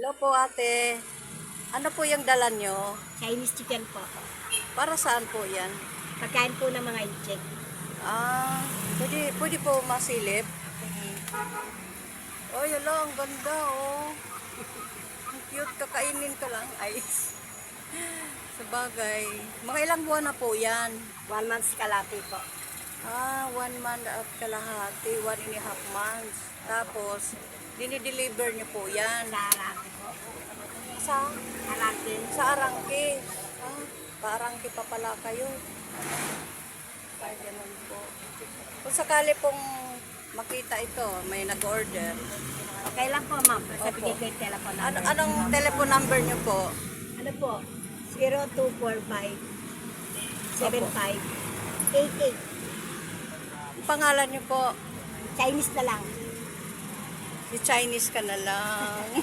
Hello po ate. Ano po yung dala nyo? Chinese chicken po. Para saan po yan? Pagkain po ng mga incheck. Pwede po masilip. Oh, yun lang. Ang ganda oh. Ang cute. Kakainin ko lang. Ice. Sabagay. Mga ilang buwan na po yan? 1 month kalati po. 1 month at kalahati. 1.5 months. Tapos, dinideliver nyo po yan. Sa Araki po. Sa? Araki. Sa Arangke. Paarangke pa pala kayo. Ay, ganun po. Kung sakali pong makita ito, may nag-order. Okay lang po, ma'am. Sabi Opo. ko yung telephone Ano, number. anong telephone number nyo po? Ano po? 0245 7588. Pangalan nyo po? Chinese na lang. Si Chinese ka na lang.